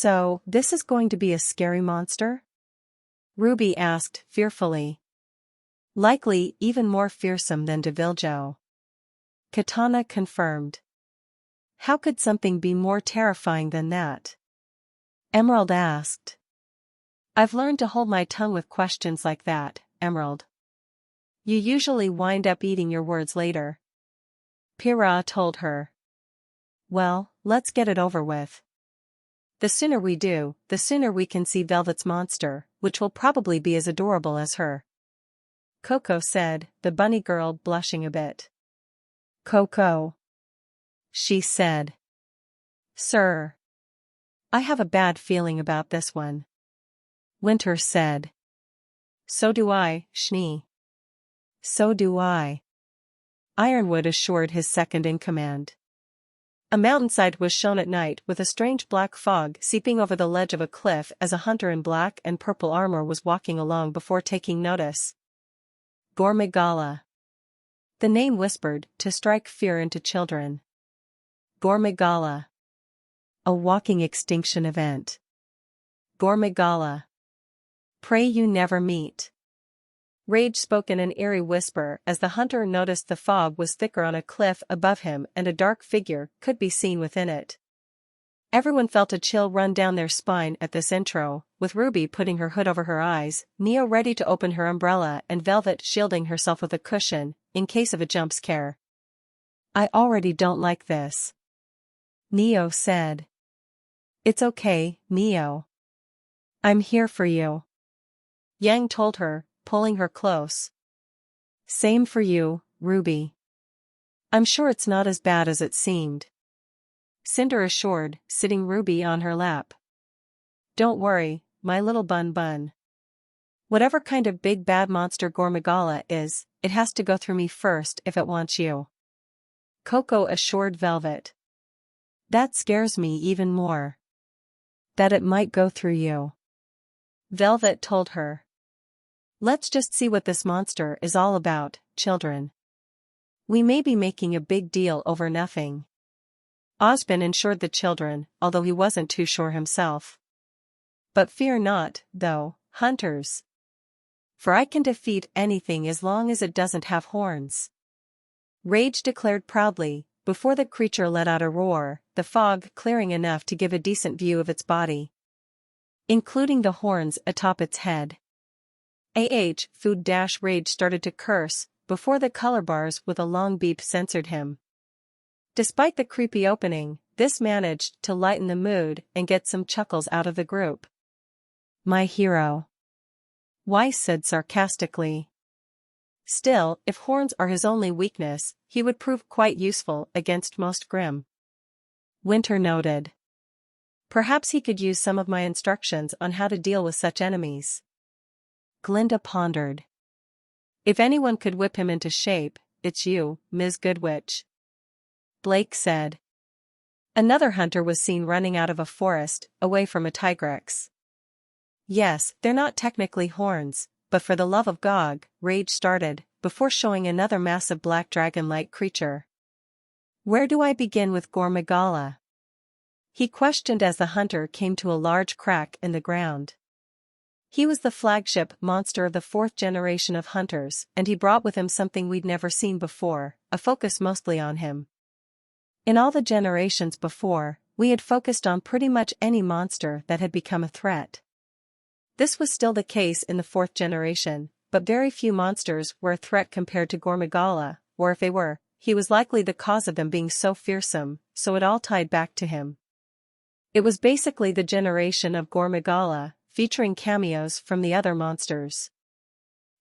So, this is going to be a scary monster? RWBY asked, fearfully. Likely even more fearsome than Deviljo. Katana confirmed. How could something be more terrifying than that? Emerald asked. I've learned to hold my tongue with questions like that, Emerald. You usually wind up eating your words later. Pyrrha told her. Well, let's get it over with. The sooner we do, the sooner we can see Velvet's monster, which will probably be as adorable as her. Coco said, the bunny girl blushing a bit. Coco. She said. Sir. I have a bad feeling about this one. Winter said. So do I, Schnee. So do I. Ironwood assured his second-in-command. A mountainside was shown at night with a strange black fog seeping over the ledge of a cliff as a hunter in black and purple armor was walking along before taking notice. Gore Magala. The name whispered to strike fear into children. Gore Magala. A walking extinction event. Gore Magala. Pray you never meet. Rage spoke in an eerie whisper as the hunter noticed the fog was thicker on a cliff above him and a dark figure could be seen within it. Everyone felt a chill run down their spine at this intro, with RWBY putting her hood over her eyes, Neo ready to open her umbrella and Velvet shielding herself with a cushion, in case of a jump scare. I already don't like this. Neo said. It's okay, Neo. I'm here for you. Yang told her, pulling her close. Same for you, RWBY. I'm sure it's not as bad as it seemed. Cinder assured, sitting RWBY on her lap. Don't worry, my little bun. Whatever kind of big bad monster Gore Magala is, it has to go through me first if it wants you. Coco assured Velvet. That scares me even more. That it might go through you. Velvet told her. Let's just see what this monster is all about, children. We may be making a big deal over nothing. Osbin assured the children, although he wasn't too sure himself. But fear not, though, hunters. For I can defeat anything as long as it doesn't have horns. Rage declared proudly, before the creature let out a roar, the fog clearing enough to give a decent view of its body. Including the horns atop its head. Food-Rage started to curse, before the color bars with a long beep censored him. Despite the creepy opening, this managed to lighten the mood and get some chuckles out of the group. My hero. Weiss said sarcastically. Still, if horns are his only weakness, he would prove quite useful against most Grimm. Winter noted. Perhaps he could use some of my instructions on how to deal with such enemies. Glinda pondered. If anyone could whip him into shape, it's you, Ms. Goodwitch. Blake said. Another hunter was seen running out of a forest, away from a tigrex. Yes, they're not technically horns, but for the love of Gog, Rage started, before showing another massive black dragon-like creature. Where do I begin with Gore Magala? He questioned as the hunter came to a large crack in the ground. He was the flagship monster of the 4th generation of hunters, and he brought with him something we'd never seen before, a focus mostly on him. In all the generations before, we had focused on pretty much any monster that had become a threat. This was still the case in the 4th generation, but very few monsters were a threat compared to Gore Magala, or if they were, he was likely the cause of them being so fearsome, so it all tied back to him. It was basically the generation of Gore Magala, featuring cameos from the other monsters.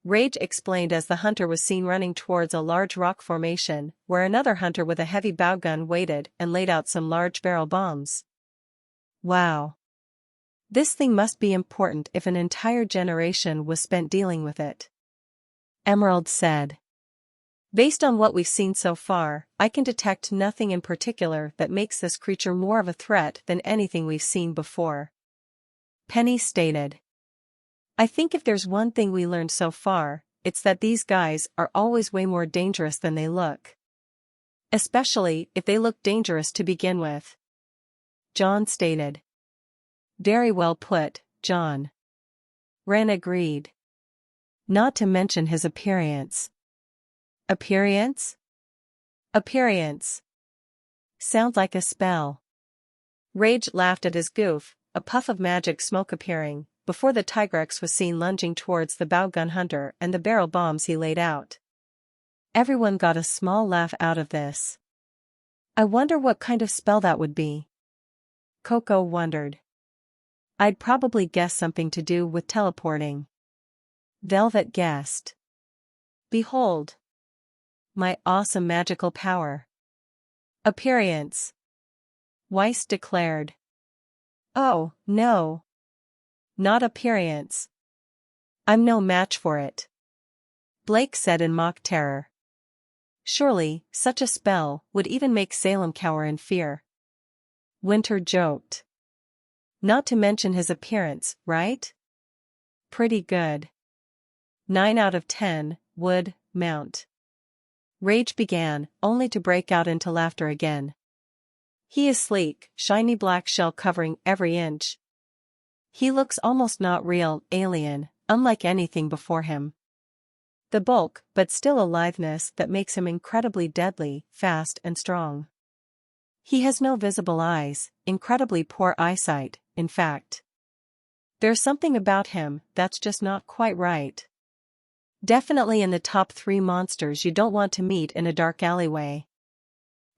Rage explained as the hunter was seen running towards a large rock formation, where another hunter with a heavy bow gun waited and laid out some large barrel bombs. Wow. This thing must be important if an entire generation was spent dealing with it. Emerald said. Based on what we've seen so far, I can detect nothing in particular that makes this creature more of a threat than anything we've seen before. Penny stated. I think if there's one thing we learned so far, it's that these guys are always way more dangerous than they look. Especially if they look dangerous to begin with. John stated. Very well put, John. Ren agreed. Not to mention his appearance. Appearance? Appearance. Sounds like a spell. Rage laughed at his goof, a puff of magic smoke appearing, before the Tigrex was seen lunging towards the bowgun hunter and the barrel bombs he laid out. Everyone got a small laugh out of this. I wonder what kind of spell that would be. Coco wondered. I'd probably guess something to do with teleporting. Velvet guessed. Behold. My awesome magical power. Appearance. Weiss declared. Oh, no. Not appearance. I'm no match for it. Blake said in mock terror. Surely, such a spell would even make Salem cower in fear. Winter joked. Not to mention his appearance, right? Pretty good. 9 out of 10, would, mount. Rage began, only to break out into laughter again. He is sleek, shiny black shell covering every inch. He looks almost not real, alien, unlike anything before him. The bulk, but still aliveness that makes him incredibly deadly, fast and strong. He has no visible eyes, incredibly poor eyesight, in fact. There's something about him that's just not quite right. Definitely in the top 3 monsters you don't want to meet in a dark alleyway.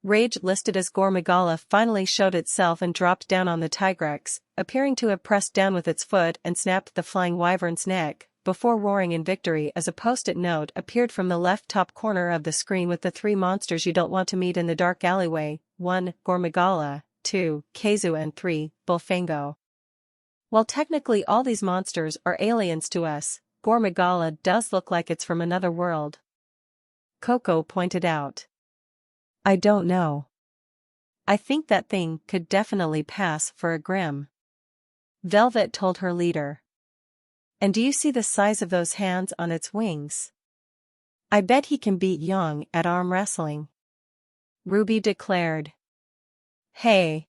Rage listed as Gore Magala finally showed itself and dropped down on the Tigrex, appearing to have pressed down with its foot and snapped the flying wyvern's neck, before roaring in victory as a post-it note appeared from the left top corner of the screen with the 3 monsters you don't want to meet in the dark alleyway: 1. Gore Magala, 2. Kazu and 3. Bullfango. While technically all these monsters are aliens to us, Gore Magala does look like it's from another world. Coco pointed out. I don't know. I think that thing could definitely pass for a Grimm. Velvet told her leader. And do you see the size of those hands on its wings? I bet he can beat Young at arm wrestling. RWBY declared. Hey.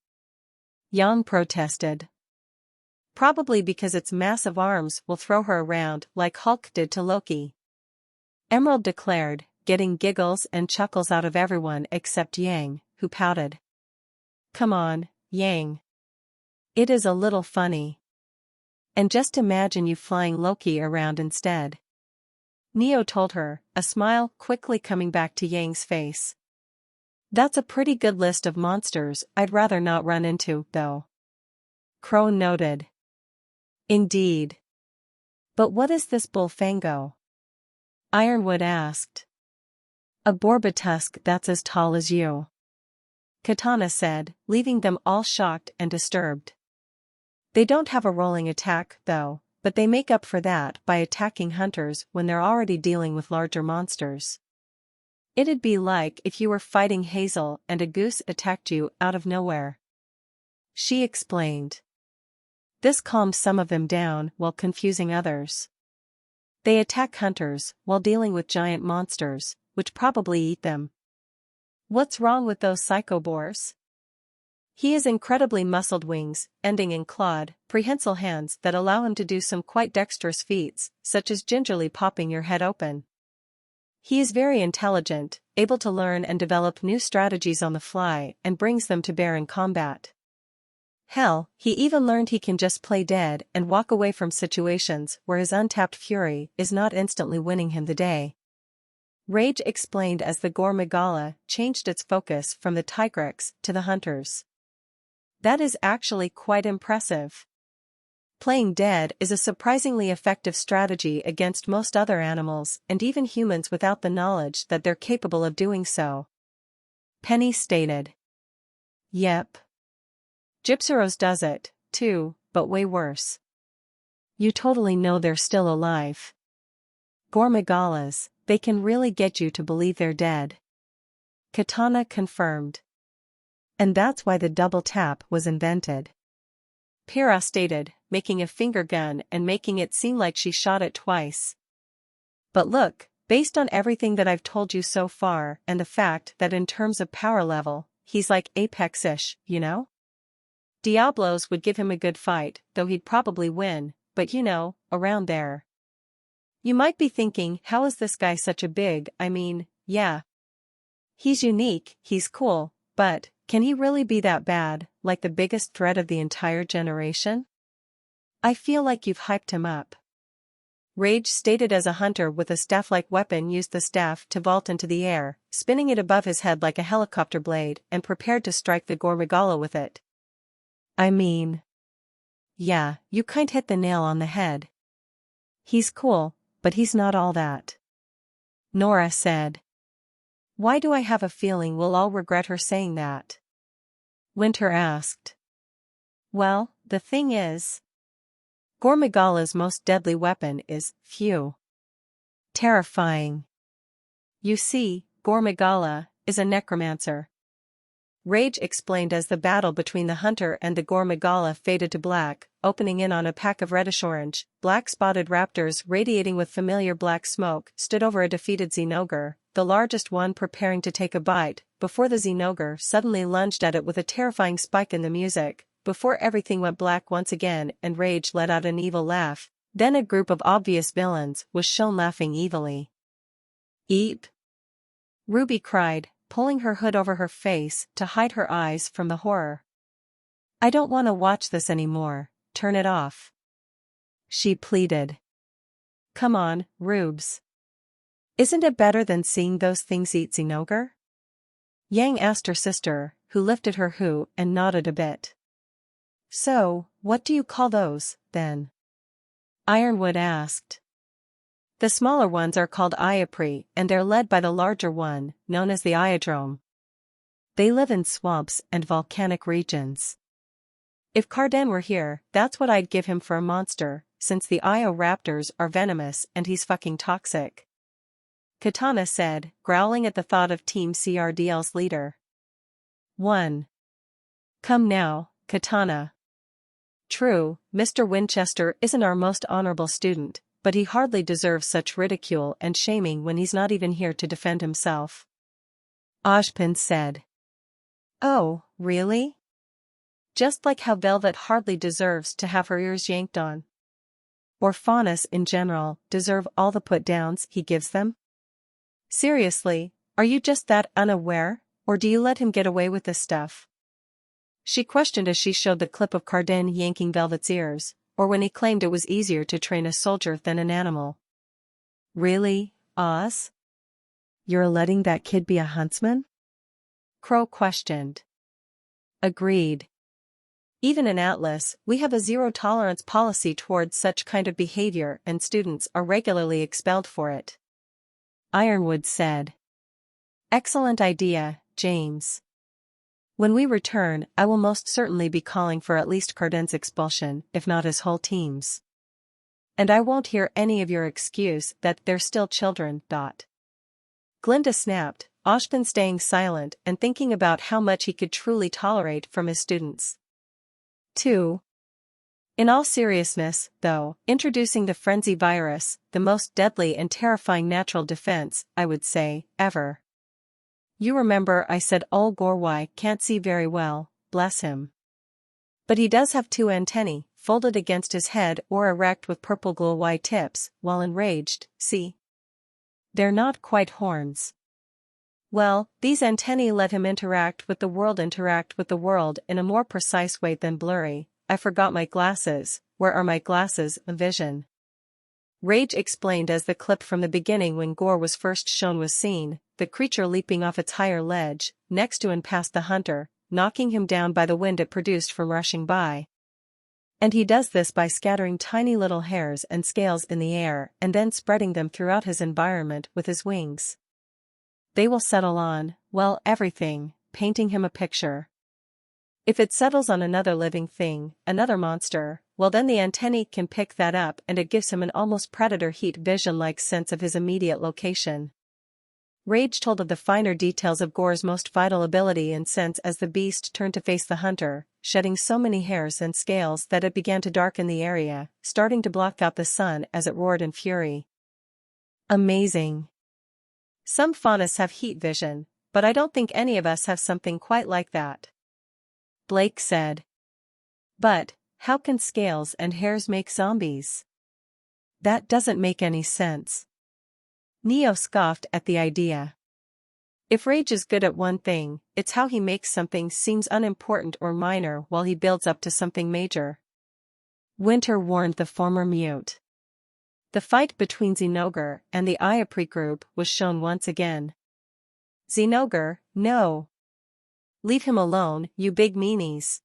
Yang protested. Probably because its massive arms will throw her around like Hulk did to Loki. Emerald declared, getting giggles and chuckles out of everyone except Yang, who pouted. Come on, Yang. It is a little funny. And just imagine you flying Loki around instead. Neo told her, a smile quickly coming back to Yang's face. That's a pretty good list of monsters I'd rather not run into, though. Crow noted. Indeed. But what is this Bullfango? Ironwood asked. A Borbatusk that's as tall as you. Katana said, leaving them all shocked and disturbed. They don't have a rolling attack, though, but they make up for that by attacking hunters when they're already dealing with larger monsters. It'd be like if you were fighting Hazel and a goose attacked you out of nowhere. She explained. This calmed some of them down while confusing others. They attack hunters while dealing with giant monsters, which probably eat them. What's wrong with those psychobores? He has incredibly muscled wings, ending in clawed, prehensile hands that allow him to do some quite dexterous feats, such as gingerly popping your head open. He is very intelligent, able to learn and develop new strategies on the fly and brings them to bear in combat. Hell, he even learned he can just play dead and walk away from situations where his untapped fury is not instantly winning him the day. Rage explained as the Gore Magala changed its focus from the Tigrex to the hunters. That is actually quite impressive. Playing dead is a surprisingly effective strategy against most other animals and even humans without the knowledge that they're capable of doing so. Penny stated. Yep. Gypsyros does it, too, but way worse. You totally know they're still alive. Gore Magalas, they can really get you to believe they're dead. Katana confirmed. And that's why the double tap was invented. Pyrrha stated, making a finger gun and making it seem like she shot it twice. But look, based on everything that I've told you so far and the fact that in terms of power level, he's like Apex-ish, you know? Diablos would give him a good fight, though he'd probably win, but around there. You might be thinking, how is this guy such a yeah. He's unique, he's cool, but, can he really be that bad, like the biggest threat of the entire generation? I feel like you've hyped him up. Rage stated as a hunter with a staff-like weapon used the staff to vault into the air, spinning it above his head like a helicopter blade and prepared to strike the Gore Magala with it. Yeah, you kinda hit the nail on the head. He's cool, but he's not all that. Nora said. Why do I have a feeling we'll all regret her saying that? Winter asked. Well, the thing is, Gore Magala's most deadly weapon is, terrifying. You see, Gore Magala is a necromancer. Rage explained as the battle between the hunter and the Gore Magala faded to black, opening in on a pack of reddish-orange, black-spotted raptors radiating with familiar black smoke stood over a defeated Xenogre, the largest one preparing to take a bite, before the Xenogre suddenly lunged at it with a terrifying spike in the music, before everything went black once again and Rage let out an evil laugh. Then a group of obvious villains was shown laughing evilly. Eep! Ruby cried, pulling her hood over her face to hide her eyes from the horror. I don't want to watch this anymore, turn it off. She pleaded. Come on, Rubes. Isn't it better than seeing those things eat Xenogre? Yang asked her sister, who lifted her hood and nodded a bit. So, what do you call those, then? Ironwood asked. The smaller ones are called Iapri and they're led by the larger one, known as the Iadrome. They live in swamps and volcanic regions. If Carden were here, that's what I'd give him for a monster, since the Io raptors are venomous and he's fucking toxic. Katana said, growling at the thought of Team CRDL's leader. 1. Come now, Katana. True, Mr. Winchester isn't our most honorable student, but he hardly deserves such ridicule and shaming when he's not even here to defend himself. Ojpin said. Oh, really? Just like how Velvet hardly deserves to have her ears yanked on. Or Faunus in general deserve all the put-downs he gives them? Seriously, are you just that unaware, or do you let him get away with this stuff? She questioned as she showed the clip of Carden yanking Velvet's ears, or when he claimed it was easier to train a soldier than an animal. Really, Oz? You're letting that kid be a huntsman? Crow questioned. Agreed. Even in Atlas, we have a zero-tolerance policy towards such kind of behavior and students are regularly expelled for it. Ironwood said. Excellent idea, James. When we return, I will most certainly be calling for at least Carden's expulsion, if not his whole team's. And I won't hear any of your excuse that they're still children. Glinda snapped, Ojpin staying silent and thinking about how much he could truly tolerate from his students. 2. In all seriousness, though, introducing the frenzy virus, the most deadly and terrifying natural defense, I would say, ever. You remember I said old Gore can't see very well, bless him. But he does have 2 antennae, folded against his head or erect with purple glow-white tips, while enraged, see? They're not quite horns. Well, these antennae let him interact with the world in a more precise way than blurry. I forgot my glasses, where are my glasses, vision? Rage explained as the clip from the beginning when Gore was first shown was seen, the creature leaping off its higher ledge, next to and past the hunter, knocking him down by the wind it produced from rushing by. And he does this by scattering tiny little hairs and scales in the air and then spreading them throughout his environment with his wings. They will settle on, well, everything, painting him a picture. If it settles on another living thing, another monster, well then the antennae can pick that up and it gives him an almost predator heat vision-like sense of his immediate location. Rage told of the finer details of Gore's most vital ability and sense as the beast turned to face the hunter, shedding so many hairs and scales that it began to darken the area, starting to block out the sun as it roared in fury. Amazing. Some faunus have heat vision, but I don't think any of us have something quite like that. Blake said. But, how can scales and hairs make zombies? That doesn't make any sense. Neo scoffed at the idea. If Rage is good at one thing, it's how he makes something seems unimportant or minor while he builds up to something major. Winter warned the former mute. The fight between Zinogre and the RWBY group was shown once again. Zinogre, no. Leave him alone, you big meanies.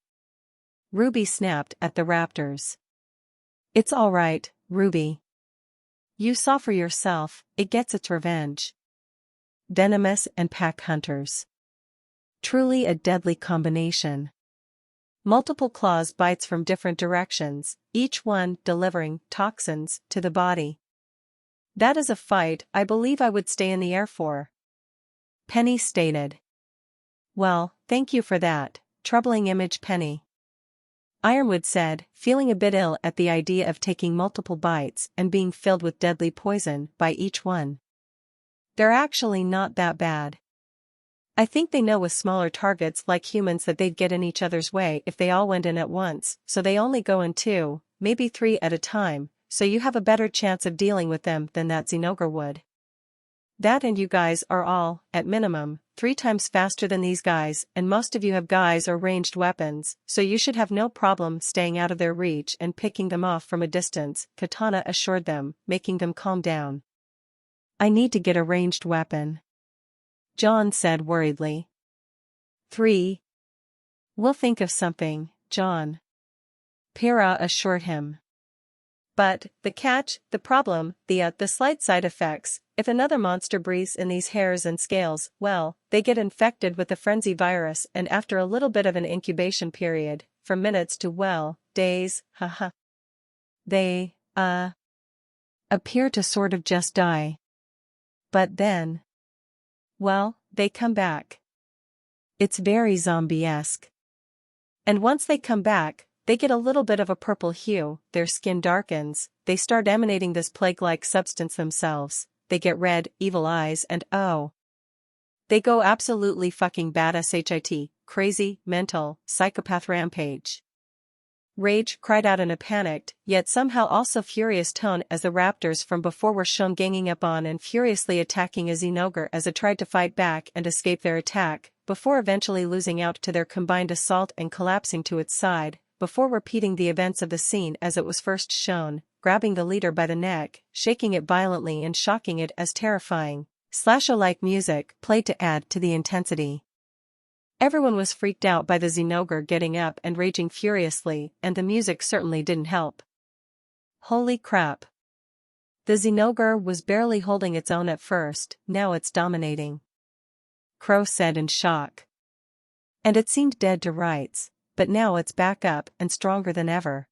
RWBY snapped at the raptors. It's alright, RWBY. You saw for yourself, it gets its revenge. Venomous and pack hunters. Truly a deadly combination. Multiple claws bites from different directions, each one delivering toxins to the body. That is a fight I believe I would stay in the air for. Penny stated. Well, thank you for that, troubling image Penny. Ironwood said, feeling a bit ill at the idea of taking multiple bites and being filled with deadly poison by each one. They're actually not that bad. I think they know with smaller targets like humans that they'd get in each other's way if they all went in at once, so they only go in 2, maybe 3 at a time, so you have a better chance of dealing with them than that Zinogre would. That and you guys are all, at minimum, 3 times faster than these guys, and most of you have guys or ranged weapons, so you should have no problem staying out of their reach and picking them off from a distance, Katana assured them, making them calm down. I need to get a ranged weapon. John said worriedly. 3. We'll think of something, John. Pyrrha assured him. But, the problem, the slight side effects, if another monster breathes in these hairs and scales, well, they get infected with the frenzy virus and after a little bit of an incubation period, from minutes to, well, days, haha. They, appear to sort of just die. But then, well, they come back. It's very zombie-esque. And once they come back, they get a little bit of a purple hue, their skin darkens, they start emanating this plague-like substance themselves, they get red, evil eyes and oh. They go absolutely fucking badass shit, crazy, mental, psychopath rampage. Rage cried out in a panicked, yet somehow also furious tone as the raptors from before were shown ganging up on and furiously attacking a Zinogre as it tried to fight back and escape their attack, before eventually losing out to their combined assault and collapsing to its side, before repeating the events of the scene as it was first shown, grabbing the leader by the neck, shaking it violently and shocking it as terrifying. Slasher-like music played to add to the intensity. Everyone was freaked out by the Zinogre getting up and raging furiously, and the music certainly didn't help. Holy crap. The Zinogre was barely holding its own at first, now it's dominating. Crow said in shock. And it seemed dead to rights, but now it's back up and stronger than ever.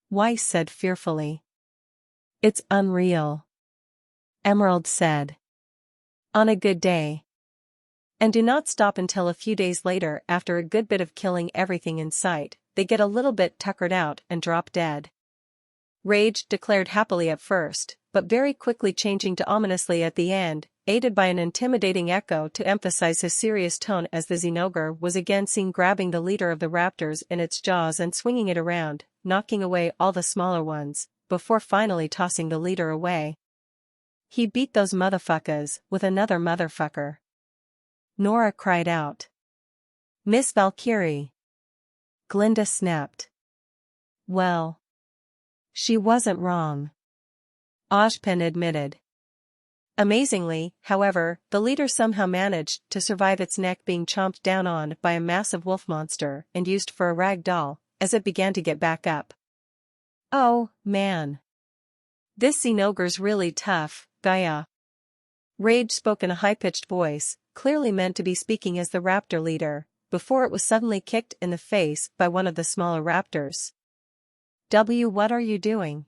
Weiss said fearfully. It's unreal. Emerald said. On a good day. And do not stop until a few days later after a good bit of killing everything in sight, they get a little bit tuckered out and drop dead. Rage declared happily at first, but very quickly changing to ominously at the end, aided by an intimidating echo to emphasize his serious tone as the Zinogre was again seen grabbing the leader of the raptors in its jaws and swinging it around, knocking away all the smaller ones, before finally tossing the leader away. He beat those motherfuckers with another motherfucker. Nora cried out. Miss Valkyrie. Glinda snapped. Well. She wasn't wrong. Ozpin admitted. Amazingly, however, the leader somehow managed to survive its neck being chomped down on by a massive wolf monster and used for a rag doll, as it began to get back up. Oh, man. This Zinogre's really tough, Gaia. Rage spoke in a high-pitched voice, clearly meant to be speaking as the raptor leader, before it was suddenly kicked in the face by one of the smaller raptors. What are you doing?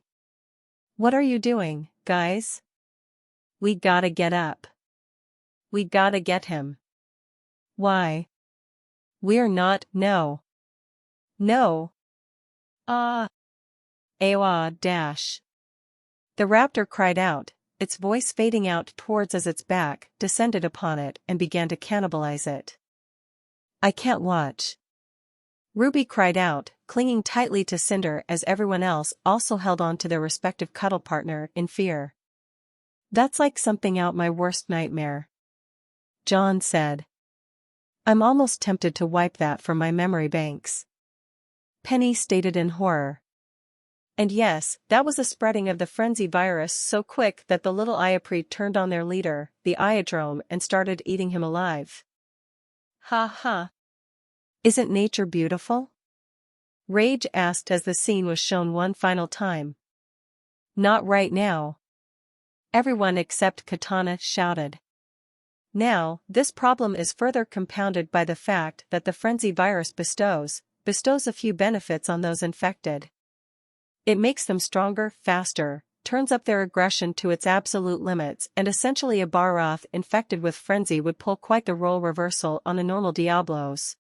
What are you doing, guys? We gotta get up. We gotta get him. Why? We're not, no. No. Awa dash. The raptor cried out, its voice fading out towards as its back descended upon it and began to cannibalize it. I can't watch. Ruby cried out, clinging tightly to Cinder as everyone else also held on to their respective cuddle partner in fear. That's like something out my worst nightmare, John said. I'm almost tempted to wipe that from my memory banks, Penny stated in horror. And yes, that was a spreading of the frenzy virus so quick that the little Iapre turned on their leader, the Iadrome, and started eating him alive. Ha ha. Isn't nature beautiful? Rage asked as the scene was shown one final time. Not right now. Everyone except Katana shouted. Now, this problem is further compounded by the fact that the frenzy virus bestows a few benefits on those infected. It makes them stronger, faster, turns up their aggression to its absolute limits, and essentially a Barroth infected with frenzy would pull quite the role reversal on a normal Diablos.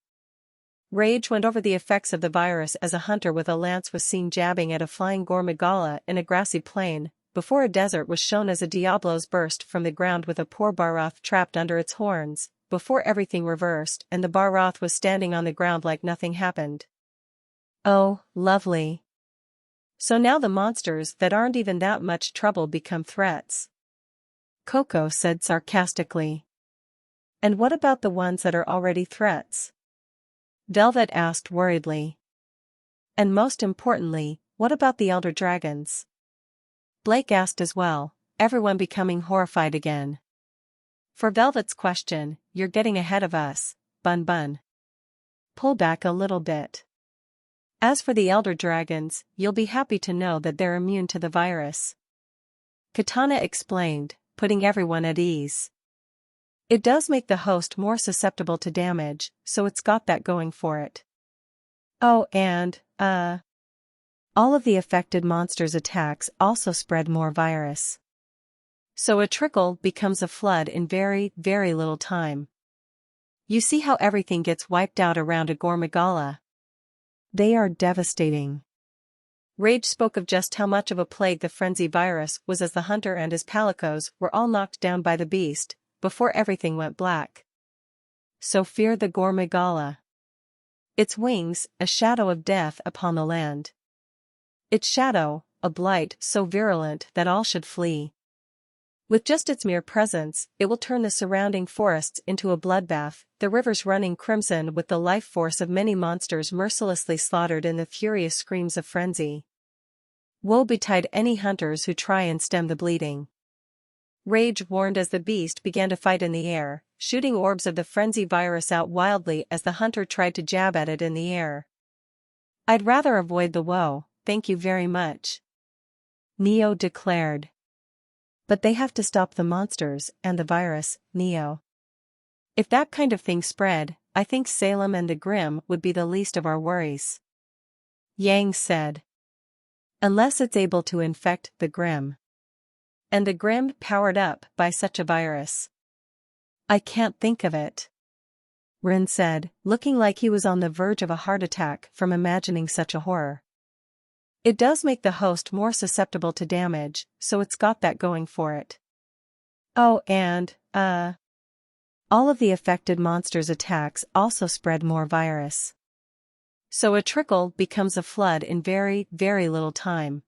Rage went over the effects of the virus as a hunter with a lance was seen jabbing at a flying Gore Magala in a grassy plain, before a desert was shown as a Diablos burst from the ground with a poor Barroth trapped under its horns, before everything reversed and the Barroth was standing on the ground like nothing happened. Oh, lovely. So now the monsters that aren't even that much trouble become threats, Coco said sarcastically. And what about the ones that are already threats? Velvet asked worriedly. And most importantly, what about the elder dragons? Blake asked as well, everyone becoming horrified again. For Velvet's question, you're getting ahead of us, Bun Bun. Pull back a little bit. As for the elder dragons, you'll be happy to know that they're immune to the virus, Katana explained, putting everyone at ease. It does make the host more susceptible to damage, so it's got that going for it. Oh, and, all of the affected monsters' attacks also spread more virus. So a trickle becomes a flood in very, very little time. You see how everything gets wiped out around a Gore Magala? They are devastating. Rage spoke of just how much of a plague the frenzy virus was as the hunter and his palicos were all knocked down by the beast, before everything went black. So fear the Gore Magala. Its wings, a shadow of death upon the land. Its shadow, a blight so virulent that all should flee. With just its mere presence, it will turn the surrounding forests into a bloodbath, the rivers running crimson with the life force of many monsters mercilessly slaughtered in the furious screams of frenzy. Woe betide any hunters who try and stem the bleeding. Rage warned as the beast began to fight in the air, shooting orbs of the frenzy virus out wildly as the hunter tried to jab at it in the air. I'd rather avoid the woe, thank you very much, Neo declared. But they have to stop the monsters and the virus, Neo. If that kind of thing spread, I think Salem and the Grim would be the least of our worries, Yang said. Unless it's able to infect the Grim. And the Grim powered up by such a virus. I can't think of it, Rin said, looking like he was on the verge of a heart attack from imagining such a horror. It does make the host more susceptible to damage, so it's got that going for it. Oh, and, all of the affected monsters' attacks also spread more virus. So a trickle becomes a flood in very, very little time.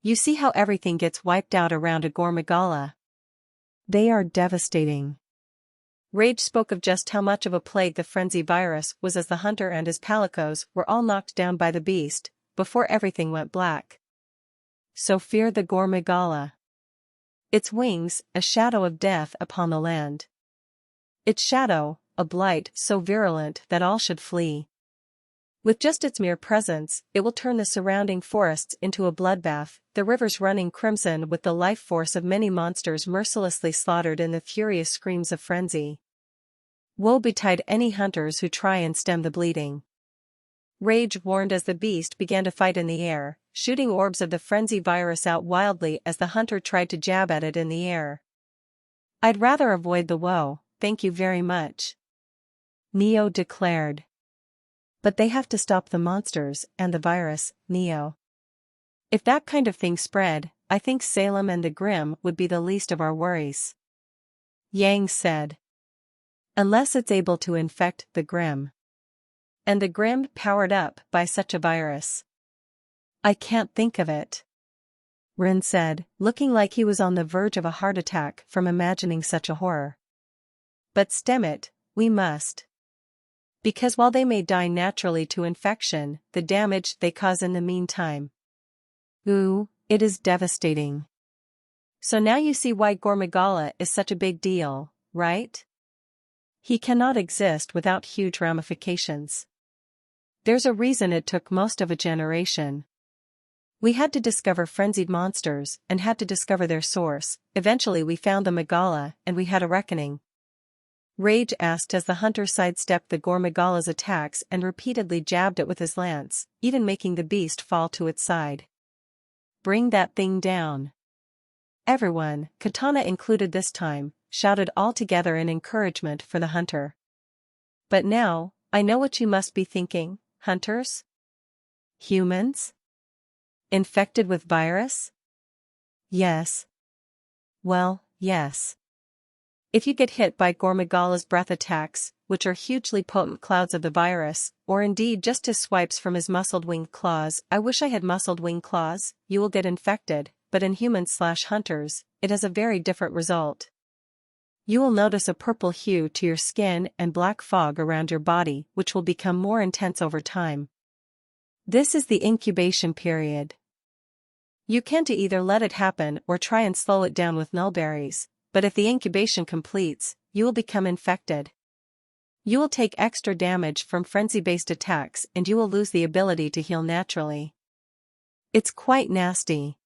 You see how everything gets wiped out around a Gore Magala? They are devastating. Rage spoke of just how much of a plague the frenzy virus was as the hunter and his palicos were all knocked down by the beast, before everything went black. So fear the Gore Magala. Its wings, a shadow of death upon the land. Its shadow, a blight so virulent that all should flee. With just its mere presence, it will turn the surrounding forests into a bloodbath, the rivers running crimson with the life force of many monsters mercilessly slaughtered in the furious screams of frenzy. Woe betide any hunters who try and stem the bleeding. Rage warned as the beast began to fight in the air, shooting orbs of the frenzy virus out wildly as the hunter tried to jab at it in the air. I'd rather avoid the woe, thank you very much, Neo declared. But they have to stop the monsters and the virus, Neo. If that kind of thing spread, I think Salem and the Grim would be the least of our worries, Yang said. Unless it's able to infect the Grim. And the Grim powered up by such a virus. I can't think of it. Rin said, looking like he was on the verge of a heart attack from imagining such a horror. But stem it, we must. Because while they may die naturally to infection, the damage they cause in the meantime. Ooh, it is devastating. So now you see why Gore Magala is such a big deal, right? He cannot exist without huge ramifications. There's a reason it took most of a generation. We had to discover frenzied monsters and had to discover their source. Eventually we found the Magala and we had a reckoning. Rage asked as the hunter sidestepped the Gore Magala's attacks and repeatedly jabbed it with his lance, even making the beast fall to its side. Bring that thing down. Everyone, Katana included this time, shouted all together in encouragement for the hunter. But now, I know what you must be thinking, hunters? Humans? Infected with virus? Yes. Well, yes. If you get hit by Gore Magala's breath attacks, which are hugely potent clouds of the virus, or indeed just his swipes from his muscled winged claws, I wish I had muscled winged claws, you will get infected, but in humans/hunters, it has a very different result. You will notice a purple hue to your skin and black fog around your body, which will become more intense over time. This is the incubation period. You can either let it happen or try and slow it down with nullberries, but if the incubation completes, you will become infected. You will take extra damage from frenzy-based attacks and you will lose the ability to heal naturally. It's quite nasty.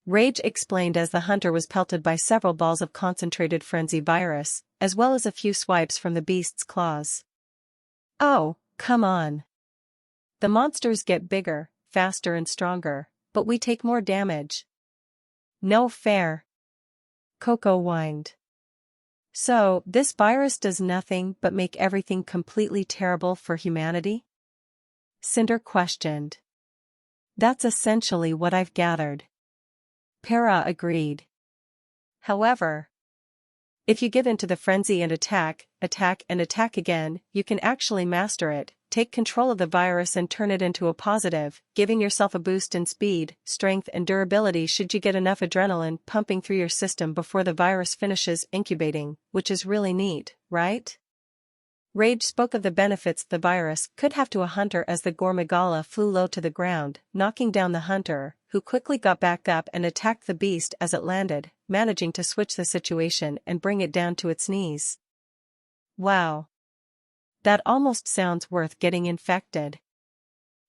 Rage explained as the hunter was pelted by several balls of concentrated frenzy virus, as well as a few swipes from the beast's claws. Oh, come on. The monsters get bigger, faster and stronger, but we take more damage. No fair. Coco whined. So, this virus does nothing but make everything completely terrible for humanity? Cinder questioned. That's essentially what I've gathered. Para agreed. However, if you give in to the frenzy and attack again, you can actually master it, take control of the virus and turn it into a positive, giving yourself a boost in speed, strength and durability should you get enough adrenaline pumping through your system before the virus finishes incubating, which is really neat, right? Rage spoke of the benefits the virus could have to a hunter as the Gore Magala flew low to the ground, knocking down the hunter, who quickly got back up and attacked the beast as it landed, managing to switch the situation and bring it down to its knees. Wow. That almost sounds worth getting infected.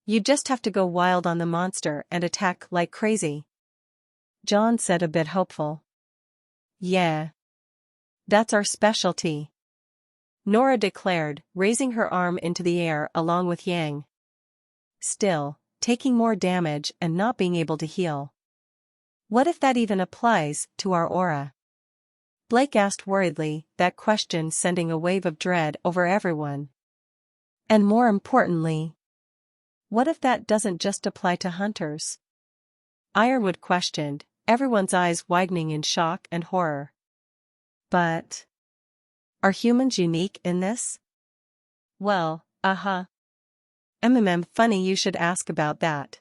You just have to go wild on the monster and attack like crazy. John said a bit hopeful. Yeah. That's our specialty. Nora declared, raising her arm into the air along with Yang. Still, taking more damage and not being able to heal. What if that even applies to our aura? Blake asked worriedly, that question sending a wave of dread over everyone. And more importantly, what if that doesn't just apply to hunters? Ironwood questioned, everyone's eyes widening in shock and horror. But are humans unique in this? Well, funny you should ask about that.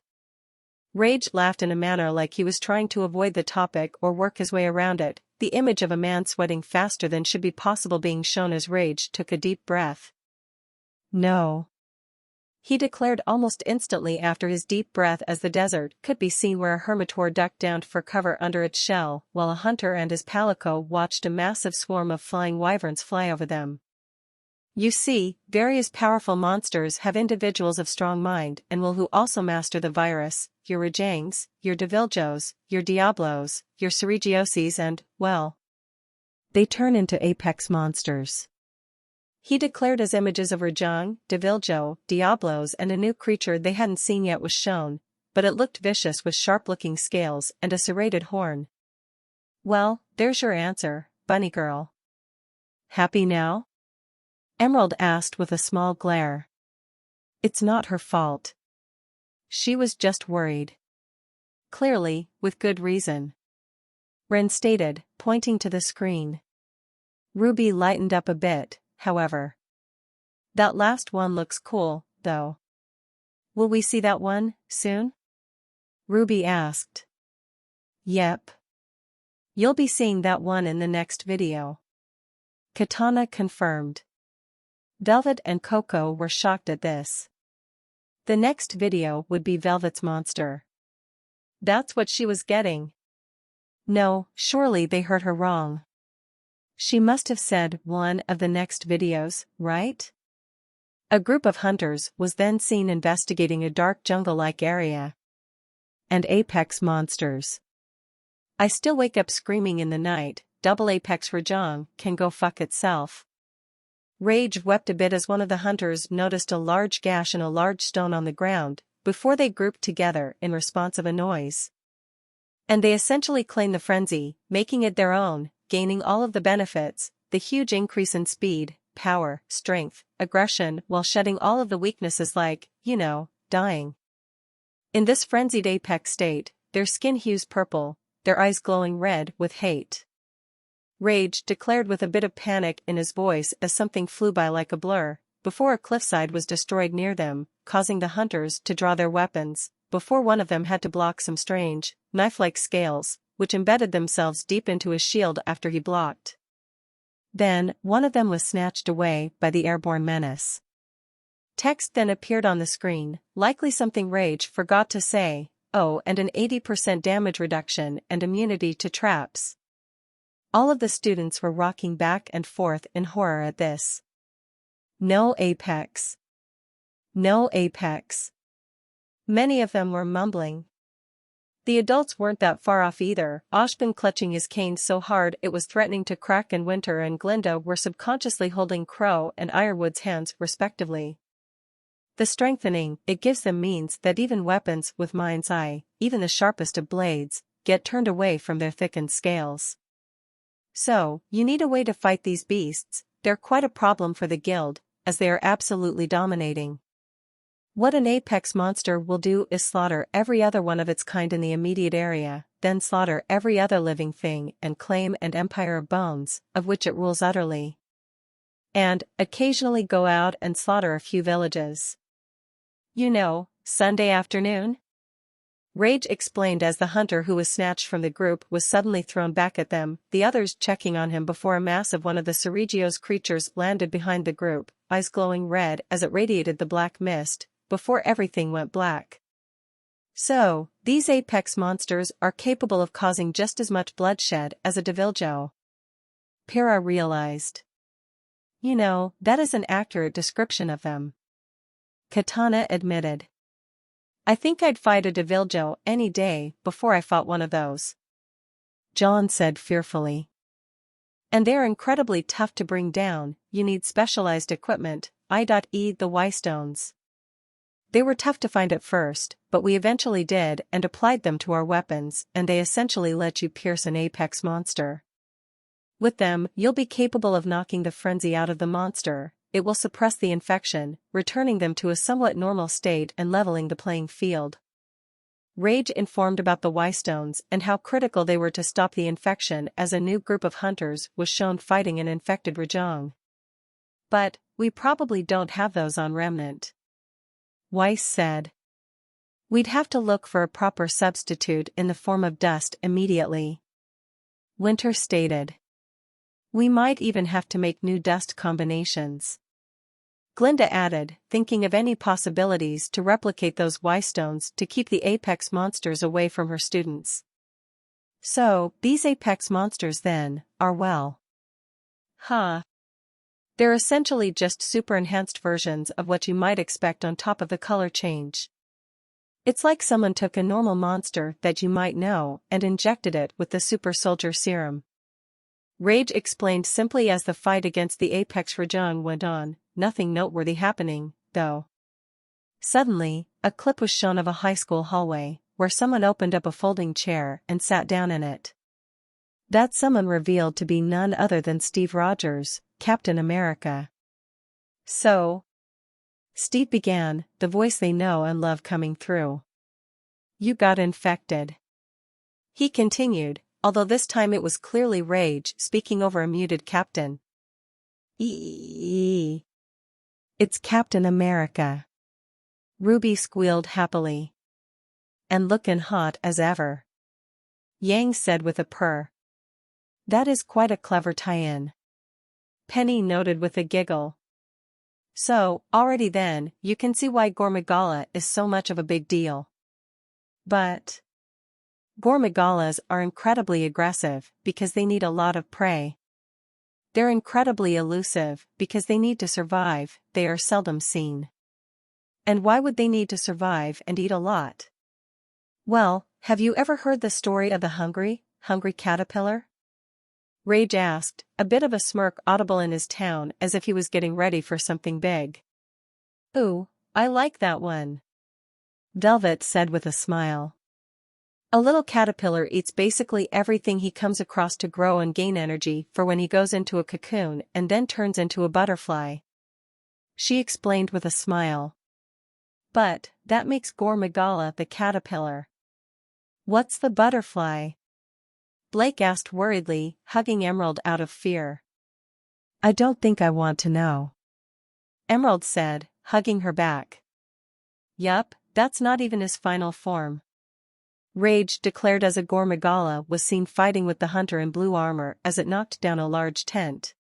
Rage laughed in a manner like he was trying to avoid the topic or work his way around it, the image of a man sweating faster than should be possible being shown as Rage took a deep breath. No. He declared almost instantly after his deep breath as the desert could be seen where a hermitor ducked down for cover under its shell while a hunter and his palico watched a massive swarm of flying wyverns fly over them. You see, various powerful monsters have individuals of strong mind and will who also master the virus, your Rajangs, your Deviljos, your Diablos, your Ceregioses and, well, they turn into apex monsters. He declared as images of Rajang, Deviljo, Diablos and a new creature they hadn't seen yet was shown, but it looked vicious with sharp-looking scales and a serrated horn. Well, there's your answer, bunny girl. Happy now? Emerald asked with a small glare. It's not her fault. She was just worried. Clearly, with good reason. Ren stated, pointing to the screen. RWBY lightened up a bit, however. That last one looks cool, though. Will we see that one, soon? Ruby asked. Yep. You'll be seeing that one in the next video. Katana confirmed. Velvet and Coco were shocked at this. The next video would be Velvet's monster. That's what she was getting. No, surely they heard her wrong. She must have said one of the next videos, right? A group of hunters was then seen investigating a dark jungle-like area. And apex monsters. I still wake up screaming in the night, double apex Rajang can go fuck itself. Rage wept a bit as one of the hunters noticed a large gash and a large stone on the ground, before they grouped together in response of a noise. And they essentially claimed the frenzy, making it their own, gaining all of the benefits, the huge increase in speed, power, strength, aggression, while shedding all of the weaknesses like, dying. In this frenzied apex state, their skin hues purple, their eyes glowing red with hate. Rage declared with a bit of panic in his voice as something flew by like a blur, before a cliffside was destroyed near them, causing the hunters to draw their weapons, before one of them had to block some strange, knife-like scales, which embedded themselves deep into his shield after he blocked. Then, one of them was snatched away by the airborne menace. Text then appeared on the screen, likely something Rage forgot to say, and an 80% damage reduction and immunity to traps. All of the students were rocking back and forth in horror at this. No apex. No apex. Many of them were mumbling. The adults weren't that far off either, Oshpin clutching his cane so hard it was threatening to crack, and Winter and Glinda were subconsciously holding Crow and Ironwood's hands respectively. The strengthening it gives them means that even weapons with mind's eye, even the sharpest of blades, get turned away from their thickened scales. So, you need a way to fight these beasts. They're quite a problem for the guild, as they are absolutely dominating. What an apex monster will do is slaughter every other one of its kind in the immediate area, then slaughter every other living thing and claim an empire of bones, of which it rules utterly. And, occasionally go out and slaughter a few villages. Sunday afternoon? Rage explained as the hunter who was snatched from the group was suddenly thrown back at them, the others checking on him before a mass of one of the Cerigio's creatures landed behind the group, eyes glowing red as it radiated the black mist, before everything went black. So, these apex monsters are capable of causing just as much bloodshed as a Deviljo. Pyrrha realized. That is an accurate description of them. Katana admitted. I think I'd fight a Deviljo any day before I fought one of those. John said fearfully. And they're incredibly tough to bring down, you need specialized equipment, i.e. the Y-stones. They were tough to find at first, but we eventually did and applied them to our weapons, and they essentially let you pierce an apex monster. With them, you'll be capable of knocking the frenzy out of the monster. It will suppress the infection, returning them to a somewhat normal state and leveling the playing field. Rage informed about the Y-stones and how critical they were to stop the infection as a new group of hunters was shown fighting an infected Rajang. But, we probably don't have those on Remnant. Weiss said. We'd have to look for a proper substitute in the form of dust immediately. Winter stated. We might even have to make new dust combinations. Glinda added, thinking of any possibilities to replicate those Y-stones to keep the apex monsters away from her students. So, these apex monsters then, are they're essentially just super enhanced versions of what you might expect on top of the color change. It's like someone took a normal monster that you might know and injected it with the super soldier serum. Rage explained simply as the fight against the apex Rajang went on, nothing noteworthy happening, though. Suddenly, a clip was shown of a high school hallway, where someone opened up a folding chair and sat down in it. That someone revealed to be none other than Steve Rogers, Captain America. So, Steve began, the voice they know and love coming through. You got infected. He continued, although this time it was clearly Rage speaking over a muted Captain. It's It's Captain America. Ruby squealed happily. And lookin' hot as ever. Yang said with a purr. That is quite a clever tie-in. Penny noted with a giggle. So, already then, you can see why Gore Magala is so much of a big deal. But Gore Magalas are incredibly aggressive because they need a lot of prey. They're incredibly elusive because they need to survive, they are seldom seen. And why would they need to survive and eat a lot? Well, have you ever heard the story of the hungry caterpillar? Rage asked, a bit of a smirk audible in his tone as if he was getting ready for something big. Ooh, I like that one. Velvet said with a smile. A little caterpillar eats basically everything he comes across to grow and gain energy for when he goes into a cocoon and then turns into a butterfly. She explained with a smile. But, that makes Gore Magala the caterpillar. What's the butterfly? Blake asked worriedly, hugging Emerald out of fear. I don't think I want to know. Emerald said, hugging her back. Yup, that's not even his final form. Rage declared as a Gore Magala was seen fighting with the hunter in blue armor as it knocked down a large tent.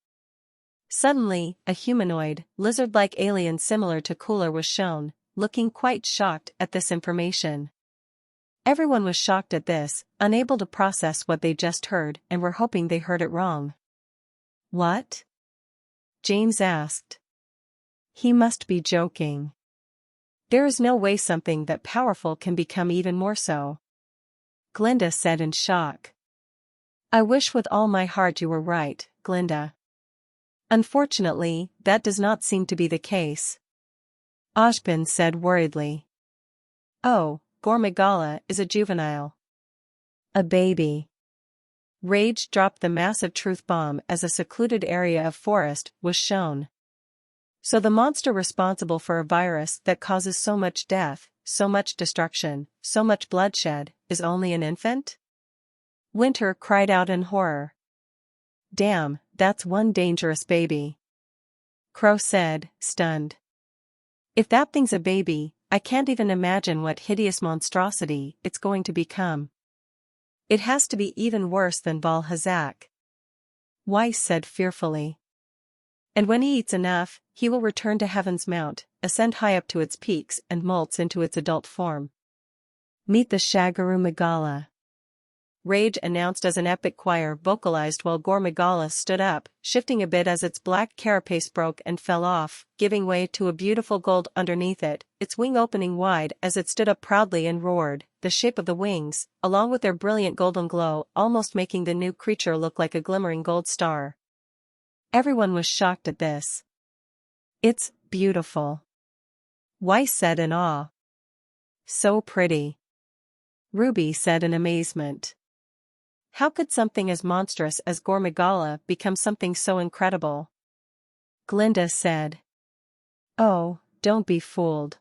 Suddenly, a humanoid, lizard-like alien similar to Cooler was shown, looking quite shocked at this information. Everyone was shocked at this, unable to process what they just heard and were hoping they heard it wrong. What? James asked. He must be joking. There is no way something that powerful can become even more so. Glinda said in shock. I wish with all my heart you were right, Glinda. Unfortunately, that does not seem to be the case. Ashbin said worriedly. Oh, Gore Magala is a juvenile. A baby. Rage dropped the massive truth bomb as a secluded area of forest was shown. So the monster responsible for a virus that causes so much death, so much destruction, so much bloodshed, is only an infant? Winter cried out in horror. Damn, that's one dangerous baby. Crow said, stunned. If that thing's a baby, I can't even imagine what hideous monstrosity it's going to become. It has to be even worse than Val Hazak. Weiss said fearfully. And when he eats enough, he will return to Heaven's Mount, ascend high up to its peaks and molts into its adult form. Meet the Shagaru Magala. Rage announced as an epic choir vocalized while Gore Magala stood up, shifting a bit as its black carapace broke and fell off, giving way to a beautiful gold underneath it, its wing opening wide as it stood up proudly and roared, the shape of the wings, along with their brilliant golden glow, almost making the new creature look like a glimmering gold star. Everyone was shocked at this. It's beautiful. Weiss said in awe. So pretty. Ruby said in amazement. How could something as monstrous as Gore Magala become something so incredible? Glinda said. Oh, don't be fooled.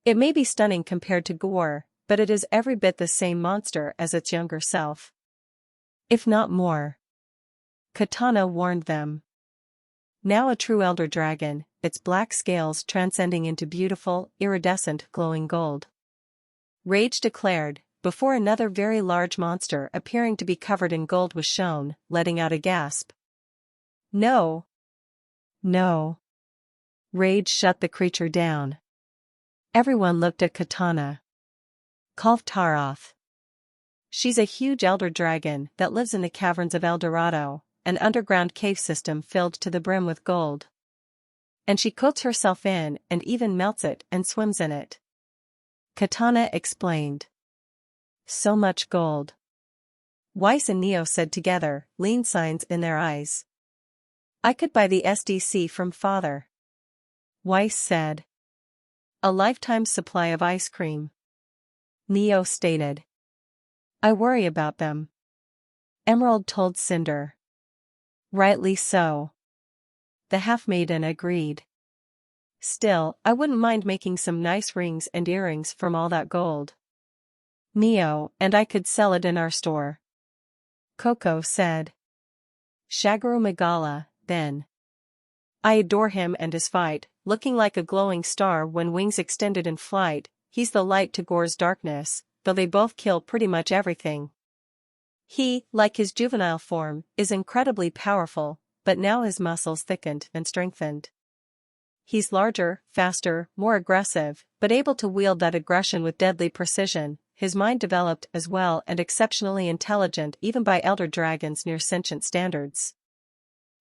It may be stunning compared to Gore, but it is every bit the same monster as its younger self. If not more. Katana warned them. Now a true elder dragon, its black scales transcending into beautiful, iridescent, glowing gold. Rage declared, before another very large monster appearing to be covered in gold was shown, letting out a gasp. No. No. Rage shut the creature down. Everyone looked at Katana. Kalftaroth. She's a huge elder dragon that lives in the caverns of El Dorado, an underground cave system filled to the brim with gold. And she coats herself in and even melts it and swims in it. Katana explained. So much gold. Weiss and Neo said together, lean signs in their eyes. I could buy the SDC from father. Weiss said. A lifetime supply of ice cream. Neo stated. I worry about them. Emerald told Cinder. Rightly so. The half-maiden agreed. Still, I wouldn't mind making some nice rings and earrings from all that gold. Neo and I could sell it in our store. Coco said. Shagaru Magala, then. I adore him and his fight, looking like a glowing star when wings extended in flight. He's the light to Gore's darkness, though they both kill pretty much everything. He, like his juvenile form, is incredibly powerful, but now his muscles thickened and strengthened. He's larger, faster, more aggressive, but able to wield that aggression with deadly precision. His mind developed as well and exceptionally intelligent even by elder dragons near sentient standards.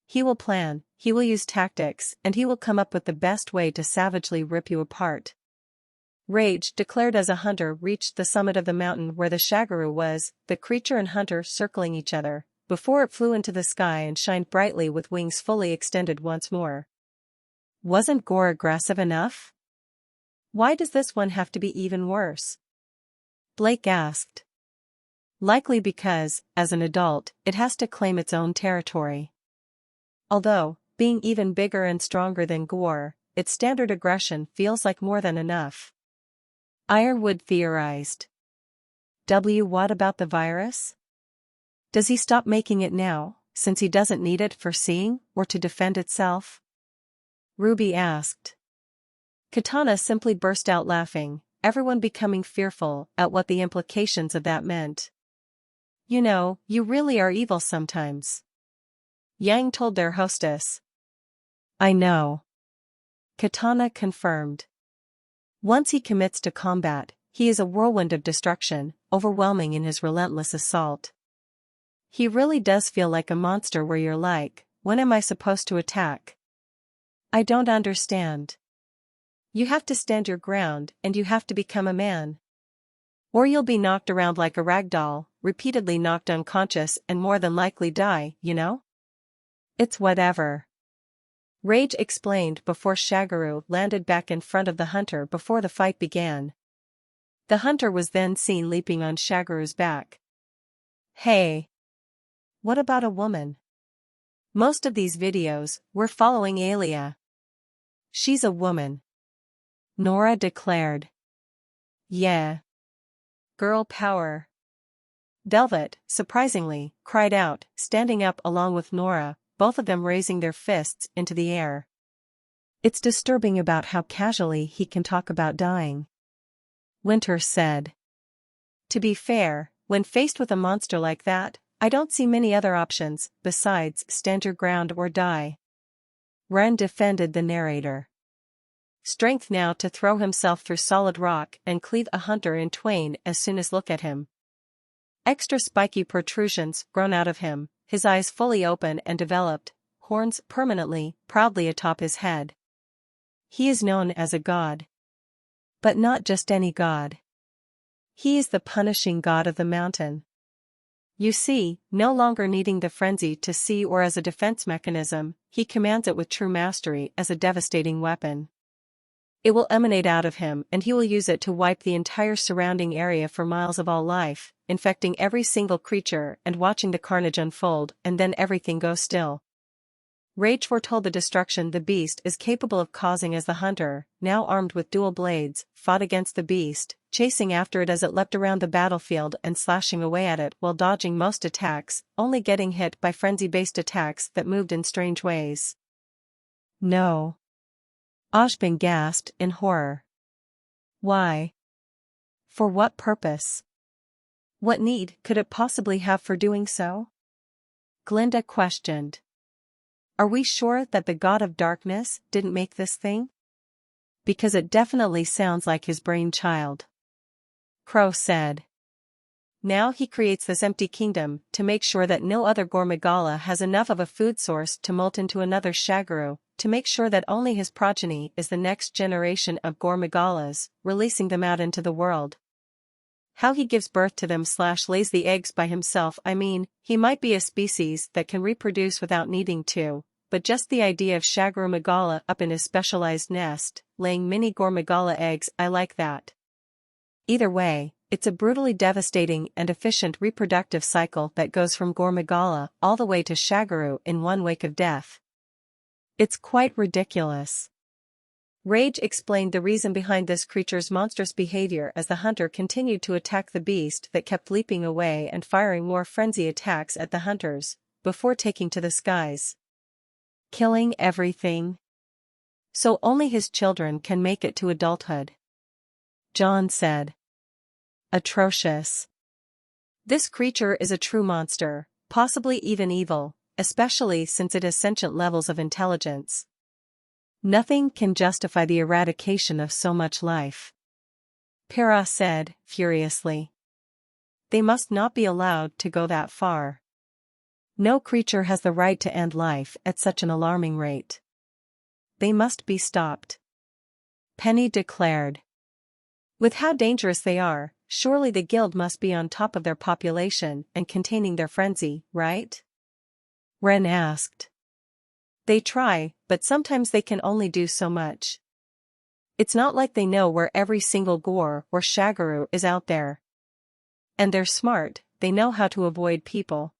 He will plan, he will use tactics, and he will come up with the best way to savagely rip you apart. Rage declared as a hunter reached the summit of the mountain where the shaggaroo was, the creature and hunter circling each other, before it flew into the sky and shined brightly with wings fully extended once more. Wasn't Gore aggressive enough? Why does this one have to be even worse? Blake asked. Likely because, as an adult, it has to claim its own territory. Although, being even bigger and stronger than Gore, its standard aggression feels like more than enough. Ironwood theorized. What about the virus? Does he stop making it now, since he doesn't need it for seeing or to defend itself? RWBY asked. Katana simply burst out laughing, everyone becoming fearful at what the implications of that meant. You know, you really are evil sometimes. Yang told their hostess. I know. Katana confirmed. Once he commits to combat, he is a whirlwind of destruction, overwhelming in his relentless assault. He really does feel like a monster where you're like, when am I supposed to attack? I don't understand. You have to stand your ground and you have to become a man. Or you'll be knocked around like a rag doll, repeatedly knocked unconscious and more than likely die, you know? It's whatever. Rage explained before Shaggaroo landed back in front of the hunter before the fight began. The hunter was then seen leaping on Shaggaroo's back. Hey! What about a woman? Most of these videos, we're following Alia. She's a woman. Nora declared. Yeah. Girl power. Velvet, surprisingly, cried out, standing up along with Nora, both of them raising their fists into the air. It's disturbing about how casually he can talk about dying. Winter said. To be fair, when faced with a monster like that, I don't see many other options besides stand your ground or die. Ren defended the narrator. Strength now to throw himself through solid rock and cleave a hunter in twain as soon as look at him. Extra spiky protrusions grown out of him, his eyes fully open and developed, horns permanently, proudly atop his head. He is known as a god. But not just any god. He is the punishing god of the mountain. You see, no longer needing the frenzy to see or as a defense mechanism, he commands it with true mastery as a devastating weapon. It will emanate out of him and he will use it to wipe the entire surrounding area for miles of all life, infecting every single creature and watching the carnage unfold, and then everything goes still. Rage foretold the destruction the beast is capable of causing as the hunter, now armed with dual blades, fought against the beast, chasing after it as it leapt around the battlefield and slashing away at it while dodging most attacks, only getting hit by frenzy-based attacks that moved in strange ways. No. Ashbin gasped in horror. Why? For what purpose? What need could it possibly have for doing so? Glinda questioned. Are we sure that the god of darkness didn't make this thing? Because it definitely sounds like his brainchild. Crow said. Now he creates this empty kingdom to make sure that no other Gore Magala has enough of a food source to molt into another Shaggaroo, to make sure that only his progeny is the next generation of Gore Magalas, releasing them out into the world. How he gives birth to them / lays the eggs by himself. I mean, he might be a species that can reproduce without needing to, but just the idea of Shaggaroo Magala up in his specialized nest, laying mini Gore Magala eggs, I like that. Either way, it's a brutally devastating and efficient reproductive cycle that goes from Gore Magala all the way to Shaggaroo in one wake of death. It's quite ridiculous. Rage explained the reason behind this creature's monstrous behavior as the hunter continued to attack the beast that kept leaping away and firing more frenzy attacks at the hunters, before taking to the skies. Killing everything. so only his children can make it to adulthood. John said. Atrocious. This creature is a true monster, possibly even evil, especially since it has sentient levels of intelligence. Nothing can justify the eradication of so much life. Para said, furiously. They must not be allowed to go that far. No creature has the right to end life at such an alarming rate. They must be stopped. Penny declared. With how dangerous they are, surely the guild must be on top of their population and containing their frenzy, right? Ren asked. They try, but sometimes they can only do so much. It's not like they know where every single Gore or Shagaru is out there. And they're smart, they know how to avoid people.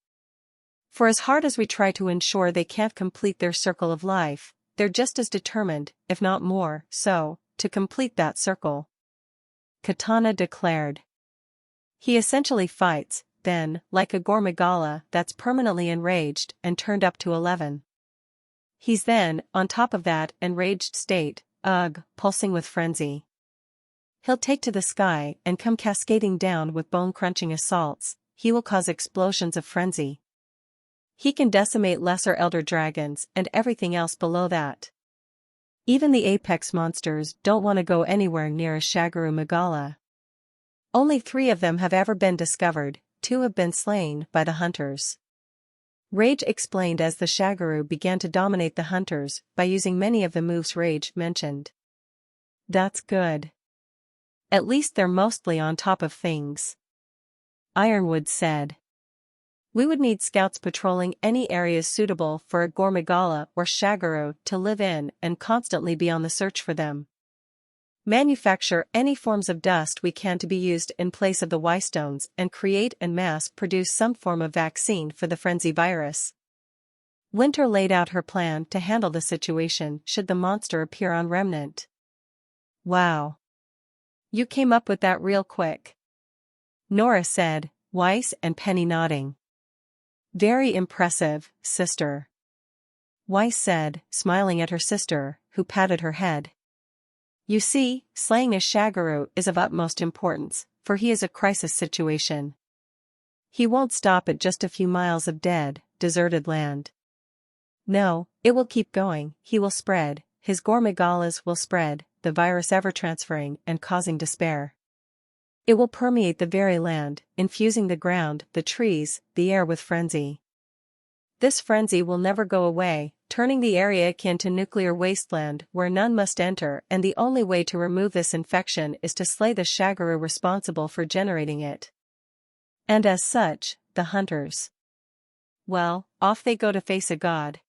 For as hard as we try to ensure they can't complete their circle of life, they're just as determined, if not more, so, to complete that circle. Katana declared. He essentially fights, then, like a Gore Magala that's permanently enraged and turned up to 11. He's then, on top of that enraged state, pulsing with frenzy. He'll take to the sky and come cascading down with bone-crunching assaults. He will cause explosions of frenzy. He can decimate lesser elder dragons and everything else below that. Even the apex monsters don't want to go anywhere near a Shagaru Magala. Only 3 of them have ever been discovered, 2 have been slain by the hunters. Rage explained as the Shagaru began to dominate the hunters by using many of the moves Rage mentioned. That's good. At least they're mostly on top of things. Ironwood said. We would need scouts patrolling any areas suitable for a Gore Magala or Shagaru to live in and constantly be on the search for them. Manufacture any forms of dust we can to be used in place of the Y-stones and create and mass-produce some form of vaccine for the frenzy virus. Winter laid out her plan to handle the situation should the monster appear on Remnant. Wow. You came up with that real quick. Nora said, Weiss and Penny nodding. Very impressive, sister. Weiss said, smiling at her sister, who patted her head. You see, slaying a Shagaru is of utmost importance, for he is a crisis situation. He won't stop at just a few miles of dead, deserted land. No, it will keep going, he will spread, his Gore Magalas will spread, the virus ever transferring and causing despair. It will permeate the very land, infusing the ground, the trees, the air with frenzy. This frenzy will never go away, turning the area akin to nuclear wasteland where none must enter, and the only way to remove this infection is to slay the Shagaru responsible for generating it. And as such, the hunters. Well, off they go to face a god.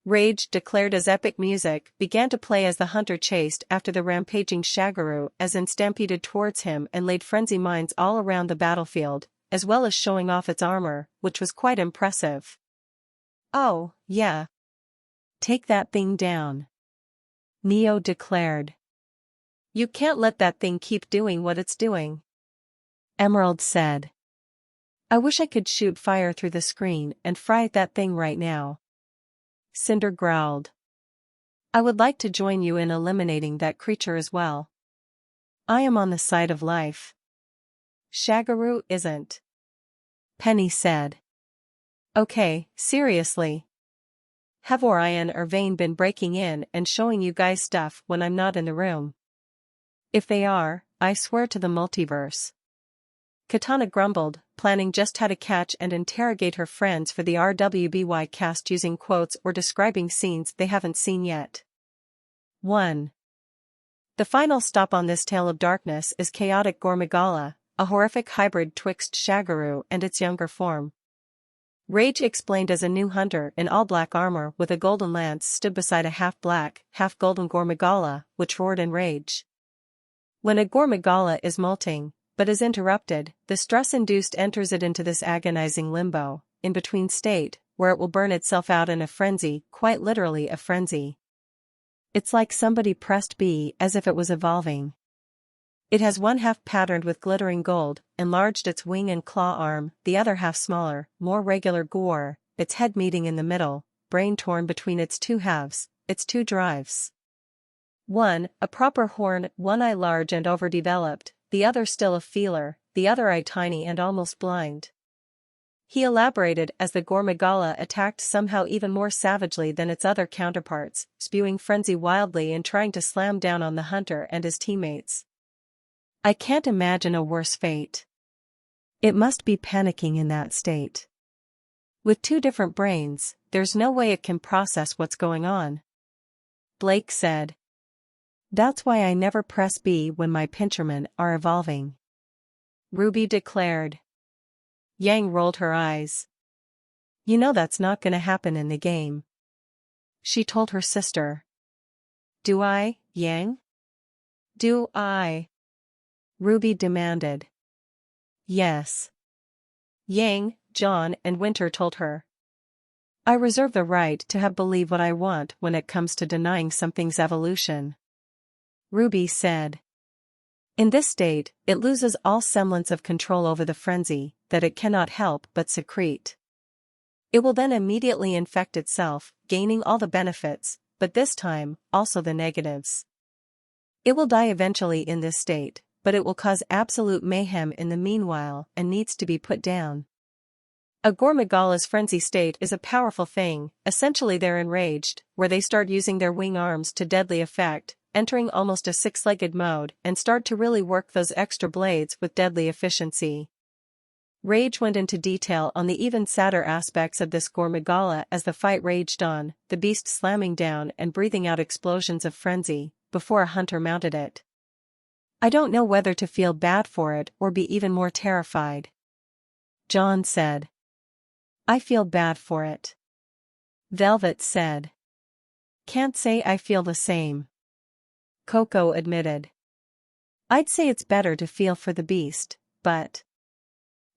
Rage declared as epic music began to play as the hunter chased after the rampaging Shagaru as in stampeded towards him and laid frenzy mines all around the battlefield, as well as showing off its armor, which was quite impressive. Oh, yeah. Take that thing down. Neo declared. You can't let that thing keep doing what it's doing. Emerald said. I wish I could shoot fire through the screen and fry that thing right now. Cinder growled. I would like to join you in eliminating that creature as well. I am on the side of life. Shagaru isn't. Penny said. Okay, seriously. Have Orion or Vane been breaking in and showing you guys stuff when I'm not in the room? If they are, I swear to the multiverse. Katana grumbled, planning just how to catch and interrogate her friends for the RWBY cast using quotes or describing scenes they haven't seen yet. 1. The final stop on this tale of darkness is chaotic Gore Magala, a horrific hybrid twixt Shagaru and its younger form. Rage explained as a new hunter in all-black armor with a golden lance stood beside a half-black, half-golden Gore Magala, which roared in rage. When a Gore Magala is molting, but is interrupted, the stress-induced enters it into this agonizing limbo, in-between state, where it will burn itself out in a frenzy, quite literally a frenzy. It's like somebody pressed B as if it was evolving. It has one half patterned with glittering gold, enlarged its wing and claw arm, the other half smaller, more regular Gore, its head meeting in the middle, brain torn between its 2 halves, its 2 drives. One, a proper horn, one eye large and overdeveloped, the other still a feeler, the other eye tiny and almost blind. He elaborated as the Gore Magala attacked somehow even more savagely than its other counterparts, spewing frenzy wildly and trying to slam down on the hunter and his teammates. I can't imagine a worse fate. It must be panicking in that state. With two different brains, there's no way it can process what's going on. Blake said. That's why I never press B when my pinchermen are evolving. RWBY declared. Yang rolled her eyes. You know that's not gonna happen in the game. She told her sister. Do I, Yang? Do I? RWBY demanded. Yes. Yang, John, and Winter told her. I reserve the right to have believe what I want when it comes to denying something's evolution. RWBY said. In this state, it loses all semblance of control over the frenzy that it cannot help but secrete. It will then immediately infect itself, gaining all the benefits, but this time, also the negatives. It will die eventually in this state, but it will cause absolute mayhem in the meanwhile and needs to be put down. A Gore Magala's frenzy state is a powerful thing. Essentially they're enraged, where they start using their wing arms to deadly effect, entering almost a six-legged mode, and start to really work those extra blades with deadly efficiency. Rage went into detail on the even sadder aspects of this Gore Magala as the fight raged on, the beast slamming down and breathing out explosions of frenzy, before a hunter mounted it. I don't know whether to feel bad for it or be even more terrified. John said. I feel bad for it. Velvet said. Can't say I feel the same. Coco admitted. I'd say it's better to feel for the beast, but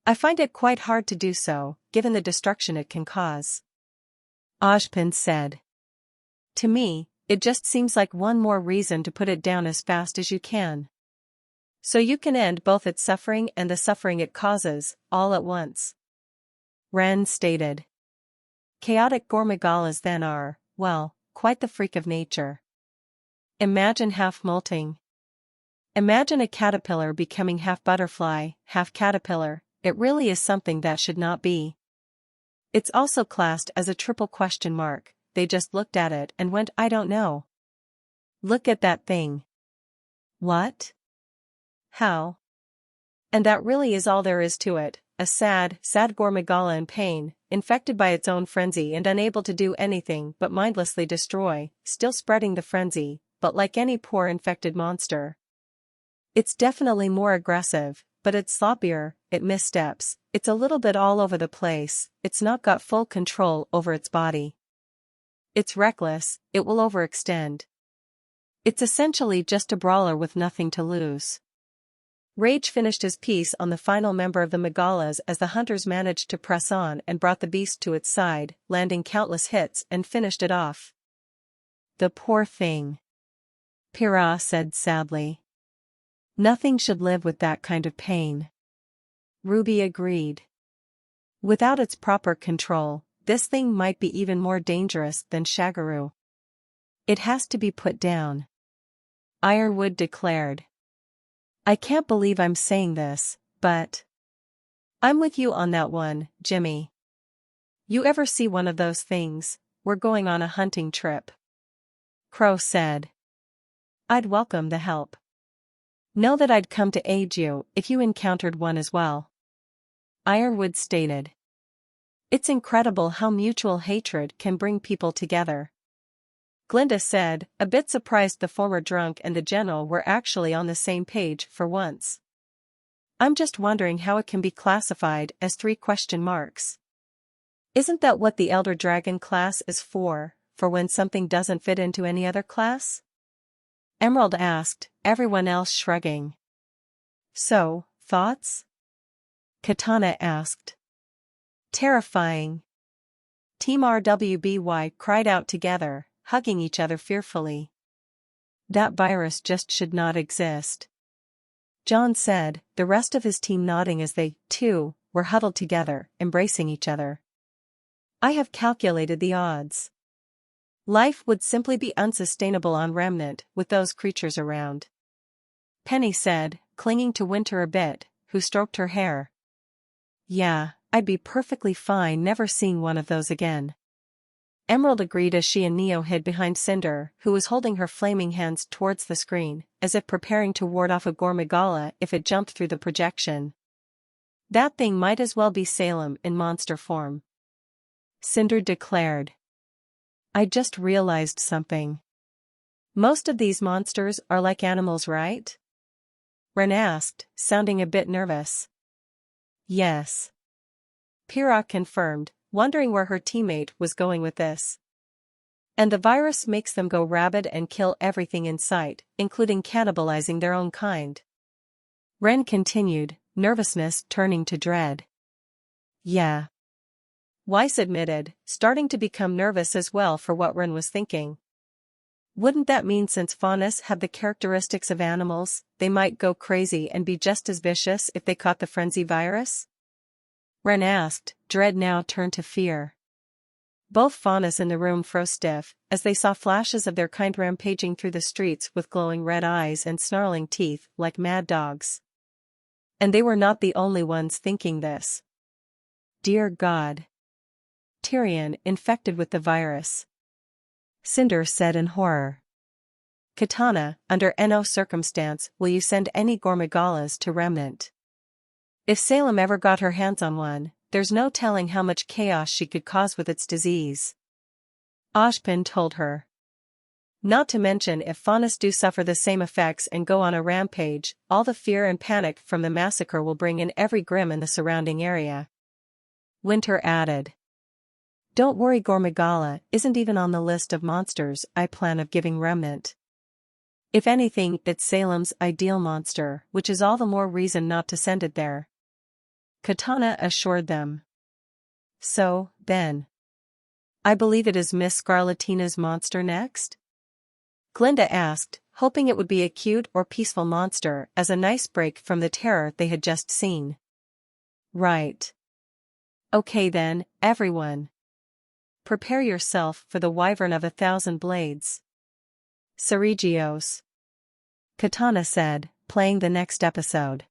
I find it quite hard to do so, given the destruction it can cause. Ojpin said. To me, it just seems like one more reason to put it down as fast as you can. So you can end both its suffering and the suffering it causes, all at once. Ren stated. Chaotic Gore Magalas then are, well, quite the freak of nature. Imagine half molting. Imagine a caterpillar becoming half butterfly, half caterpillar. It really is something that should not be. It's also classed as a triple question mark. They just looked at it and went, I don't know. Look at that thing. What? How? And that really is all there is to it. A sad Gore Magala in pain, infected by its own frenzy and unable to do anything but mindlessly destroy, still spreading the frenzy, but like any poor infected monster. It's definitely more aggressive, but it's sloppier, it missteps, it's a little bit all over the place, it's not got full control over its body. It's reckless, it will overextend. It's essentially just a brawler with nothing to lose. Rage finished his piece on the final member of the Magalas as the hunters managed to press on and brought the beast to its side, landing countless hits and finished it off. The poor thing. Pyrrha said sadly. Nothing should live with that kind of pain. RWBY agreed. Without its proper control, this thing might be even more dangerous than Shagaru. It has to be put down. Ironwood declared. I can't believe I'm saying this, but I'm with you on that one, Jimmy. You ever see one of those things? We're going on a hunting trip. Crow said. I'd welcome the help. Know that I'd come to aid you if you encountered one as well. Ironwood stated. It's incredible how mutual hatred can bring people together. Glinda said, a bit surprised the former drunk and the general were actually on the same page for once. I'm just wondering how it can be classified as 3 question marks. Isn't that what the Elder Dragon class is for when something doesn't fit into any other class? Emerald asked, everyone else shrugging. So, thoughts? Katana asked. Terrifying. Team RWBY cried out together, hugging each other fearfully. That virus just should not exist. John said, the rest of his team nodding as they, too, were huddled together, embracing each other. I have calculated the odds. Life would simply be unsustainable on Remnant with those creatures around. Penny said, clinging to Winter a bit, who stroked her hair. Yeah, I'd be perfectly fine never seeing one of those again. Emerald agreed as she and Neo hid behind Cinder, who was holding her flaming hands towards the screen, as if preparing to ward off a Gore Magala if it jumped through the projection. That thing might as well be Salem in monster form. Cinder declared. I just realized something. Most of these monsters are like animals, right? Ren asked, sounding a bit nervous. Yes. Pyrrha confirmed, wondering where her teammate was going with this. And the virus makes them go rabid and kill everything in sight, including cannibalizing their own kind. Ren continued, nervousness turning to dread. Yeah. Weiss admitted, starting to become nervous as well for what Ren was thinking. Wouldn't that mean since faunas have the characteristics of animals, they might go crazy and be just as vicious if they caught the frenzy virus? Ren asked, dread now turned to fear. Both faunas in the room froze stiff, as they saw flashes of their kind rampaging through the streets with glowing red eyes and snarling teeth like mad dogs. And they were not the only ones thinking this. Dear God. Tyrion infected with the virus. Cinder said in horror. Katana, under no circumstance will you send any Gore Magalas to Remnant. If Salem ever got her hands on one, there's no telling how much chaos she could cause with its disease. Ozpin told her. Not to mention if faunas do suffer the same effects and go on a rampage, all the fear and panic from the massacre will bring in every Grimm in the surrounding area. Winter added. Don't worry, Gore Magala isn't even on the list of monsters I plan of giving Remnant. If anything, it's Salem's ideal monster, which is all the more reason not to send it there. Katana assured them. So, then. I believe it is Miss Scarlatina's monster next? Glinda asked, hoping it would be a cute or peaceful monster as a nice break from the terror they had just seen. Right. Okay then, everyone. Prepare yourself for the Wyvern of 1,000 Blades. Seregios. Katana said, playing the next episode.